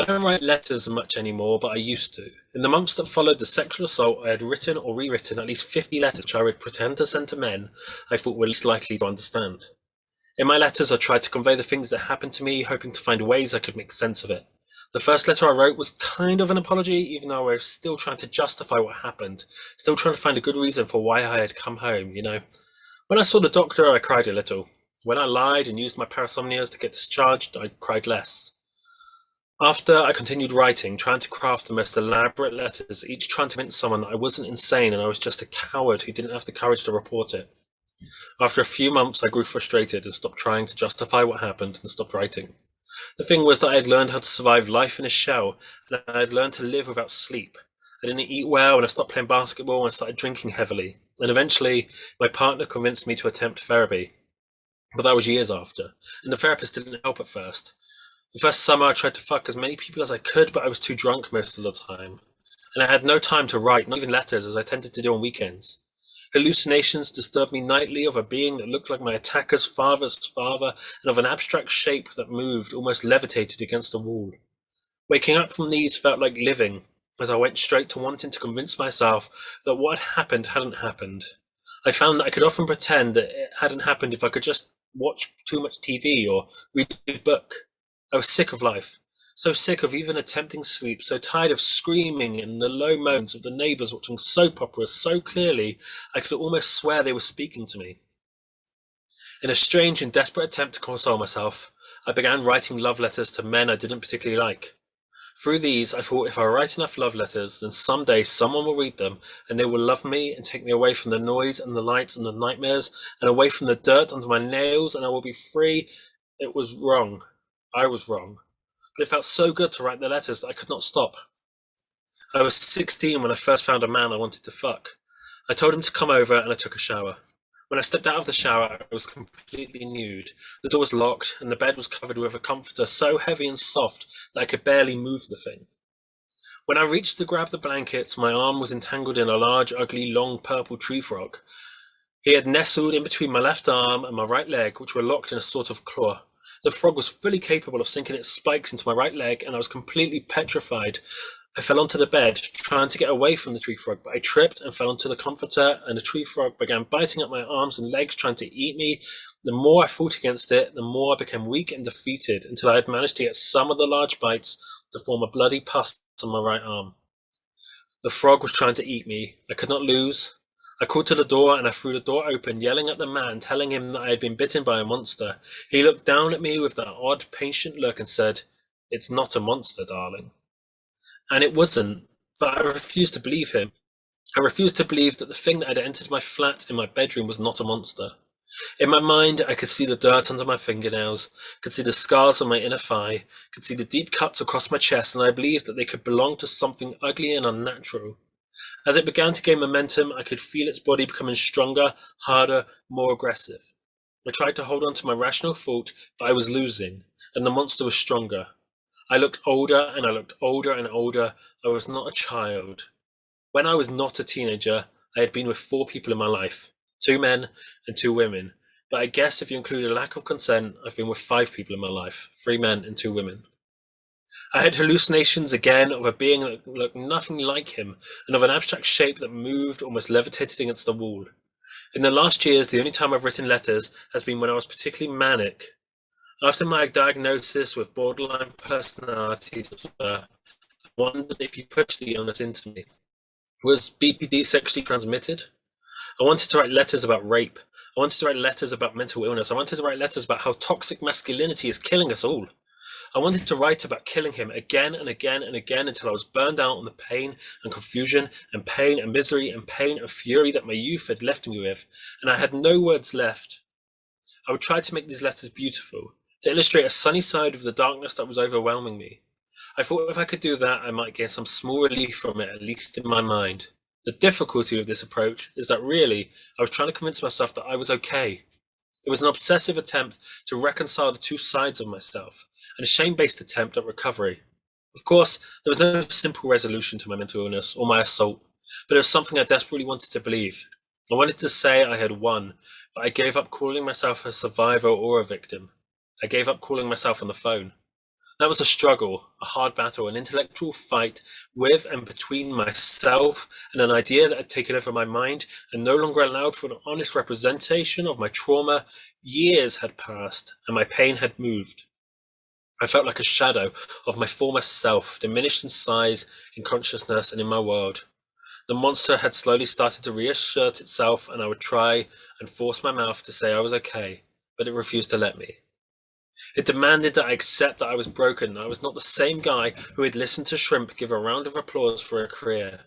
I don't write letters much anymore, but I used to. In the months that followed the sexual assault, I had written or rewritten at least 50 letters which I would pretend to send to men I thought were least likely to understand. In my letters, I tried to convey the things that happened to me, hoping to find ways I could make sense of it. The first letter I wrote was kind of an apology, even though I was still trying to justify what happened, still trying to find a good reason for why I had come home. When I saw the doctor, I cried a little. When I lied and used my parasomnias to get discharged, I cried less. After, I continued writing, trying to craft the most elaborate letters, each trying to convince someone that I wasn't insane and I was just a coward who didn't have the courage to report it. After a few months, I grew frustrated and stopped trying to justify what happened and stopped writing. The thing was that I had learned how to survive life in a shell, and I had learned to live without sleep. I didn't eat well, and I stopped playing basketball and started drinking heavily. And eventually, my partner convinced me to attempt therapy. But that was years after, and the therapist didn't help at first. The first summer, I tried to fuck as many people as I could, but I was too drunk most of the time. And I had no time to write, not even letters, as I tended to do on weekends. Hallucinations disturbed me nightly of a being that looked like my attacker's father's father, and of an abstract shape that moved, almost levitated against a wall. Waking up from these felt like living, as I went straight to wanting to convince myself that what had happened hadn't happened. I found that I could often pretend that it hadn't happened if I could just watch too much TV or read a book. I was sick of life, so sick of even attempting sleep, so tired of screaming and the low moans of the neighbours watching soap operas so clearly I could almost swear they were speaking to me. In a strange and desperate attempt to console myself, I began writing love letters to men I didn't particularly like. Through these, I thought if I write enough love letters, then someday someone will read them and they will love me and take me away from the noise and the lights and the nightmares and away from the dirt under my nails and I will be free. It was wrong. I was wrong. But it felt so good to write the letters that I could not stop. I was 16 when I first found a man I wanted to fuck. I told him to come over and I took a shower. When I stepped out of the shower, I was completely nude. The door was locked and the bed was covered with a comforter so heavy and soft that I could barely move the thing. When I reached to grab the blankets, my arm was entangled in a large, ugly, long purple tree frog. He had nestled in between my left arm and my right leg, which were locked in a sort of claw. The frog was fully capable of sinking its spikes into my right leg, and I was completely petrified. I fell onto the bed, trying to get away from the tree frog, but I tripped and fell onto the comforter, and the tree frog began biting at my arms and legs, trying to eat me. The more I fought against it, the more I became weak and defeated, until I had managed to get some of the large bites to form a bloody pus on my right arm. The frog was trying to eat me. I could not lose. I called to the door and I threw the door open, yelling at the man, telling him that I had been bitten by a monster. He looked down at me with that odd, patient look and said, "It's not a monster, darling." And it wasn't, but I refused to believe him. I refused to believe that the thing that had entered my flat in my bedroom was not a monster. In my mind, I could see the dirt under my fingernails, could see the scars on my inner thigh, could see the deep cuts across my chest, and I believed that they could belong to something ugly and unnatural. As it began to gain momentum, I could feel its body becoming stronger, harder, more aggressive. I tried to hold on to my rational thought, but I was losing, and the monster was stronger. I looked older, and I looked older and older. I was not a child. When I was not a teenager, I had been with four people in my life, two men and two women. But I guess if you include a lack of consent, I've been with five people in my life, three men and two women. I had hallucinations again of a being that looked nothing like him, and of an abstract shape that moved, almost levitated against the wall. In the last years, the only time I've written letters has been when I was particularly manic. After my diagnosis with borderline personality disorder, I wondered if you pushed the illness into me. Was BPD sexually transmitted? I wanted to write letters about rape. I wanted to write letters about mental illness. I wanted to write letters about how toxic masculinity is killing us all. I wanted to write about killing him again and again and again until I was burned out on the pain and confusion and pain and misery and pain and fury that my youth had left me with, and I had no words left. I would try to make these letters beautiful, to illustrate a sunny side of the darkness that was overwhelming me. I thought if I could do that, I might gain some small relief from it, at least in my mind. The difficulty with this approach is that really, I was trying to convince myself that I was okay. It was an obsessive attempt to reconcile the two sides of myself, and a shame-based attempt at recovery. Of course, there was no simple resolution to my mental illness or my assault, but it was something I desperately wanted to believe. I wanted to say I had won, but I gave up calling myself a survivor or a victim. I gave up calling myself on the phone. That was a struggle, a hard battle, an intellectual fight with and between myself and an idea that had taken over my mind and no longer allowed for an honest representation of my trauma. Years had passed and my pain had moved. I felt like a shadow of my former self, diminished in size, in consciousness, and in my world. The monster had slowly started to reassert itself, and I would try and force my mouth to say I was okay, but it refused to let me. It demanded that I accept that I was broken, that I was not the same guy who had listened to Shrimp give a round of applause for a career.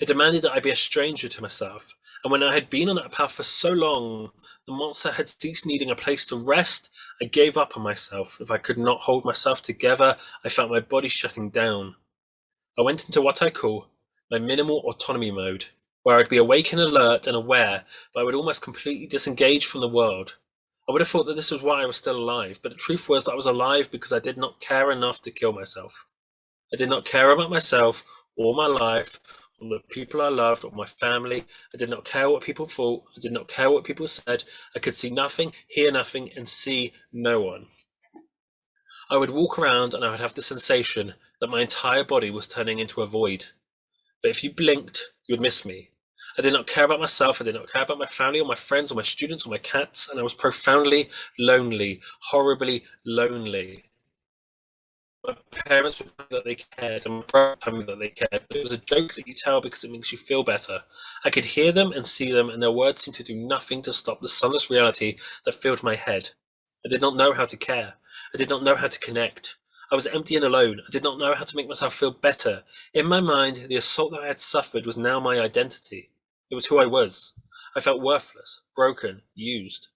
It demanded that I be a stranger to myself, and when I had been on that path for so long, the monster had ceased needing a place to rest. I gave up on myself. If I could not hold myself together, I felt my body shutting down. I went into what I call my minimal autonomy mode, where I'd be awake and alert and aware, but I would almost completely disengage from the world. I would have thought that this was why I was still alive, but the truth was that I was alive because I did not care enough to kill myself. I did not care about myself or my life or the people I loved or my family. I did not care what people thought. I did not care what people said. I could see nothing, hear nothing, and see no one. I would walk around and I would have the sensation that my entire body was turning into a void. But if you blinked, you would miss me. I did not care about myself. I did not care about my family or my friends or my students or my cats, and I was profoundly lonely, horribly lonely. My parents would tell me that they cared, and my brother told me that they cared, but it was a joke that you tell because it makes you feel better. I could hear them and see them, and their words seemed to do nothing to stop the sunless reality that filled my head. I did not know how to care. I did not know how to connect. I was empty and alone. I did not know how to make myself feel better. In my mind, the assault that I had suffered was now my identity. It was who I was. I felt worthless, broken, used.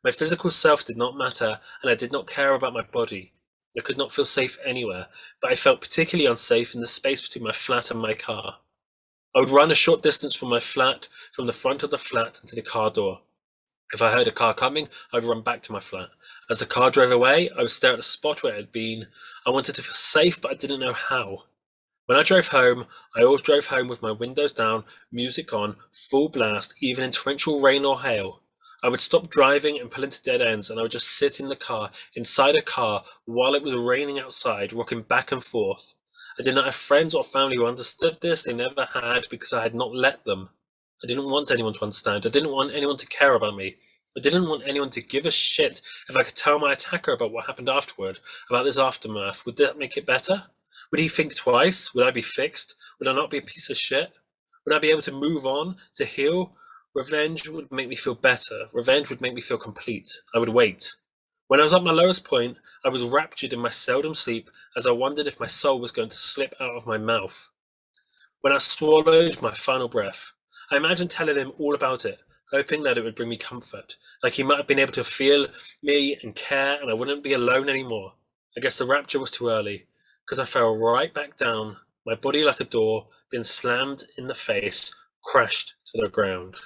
My physical self did not matter, and I did not care about my body. I could not feel safe anywhere, but I felt particularly unsafe in the space between my flat and my car. I would run a short distance from my flat, from the front of the flat into the car door. If I heard a car coming, I would run back to my flat. As the car drove away, I would stare at the spot where it had been. I wanted to feel safe, but I didn't know how. When I drove home, I always drove home with my windows down, music on, full blast, even in torrential rain or hail. I would stop driving and pull into dead ends, and I would just sit in the car, inside a car, while it was raining outside, rocking back and forth. I did not have friends or family who understood this. They never had, because I had not let them. I didn't want anyone to understand. I didn't want anyone to care about me. I didn't want anyone to give a shit if I could tell my attacker about what happened afterward, about this aftermath. Would that make it better? Would he think twice? Would I be fixed? Would I not be a piece of shit? Would I be able to move on, to heal? Revenge would make me feel better. Revenge would make me feel complete. I would wait. When I was at my lowest point, I was raptured in my seldom sleep as I wondered if my soul was going to slip out of my mouth. When I swallowed my final breath, I imagined telling him all about it, hoping that it would bring me comfort, like he might have been able to feel me and care and I wouldn't be alone anymore. I guess the rapture was too early, because I fell right back down, my body like a door, being slammed in the face, crashed to the ground.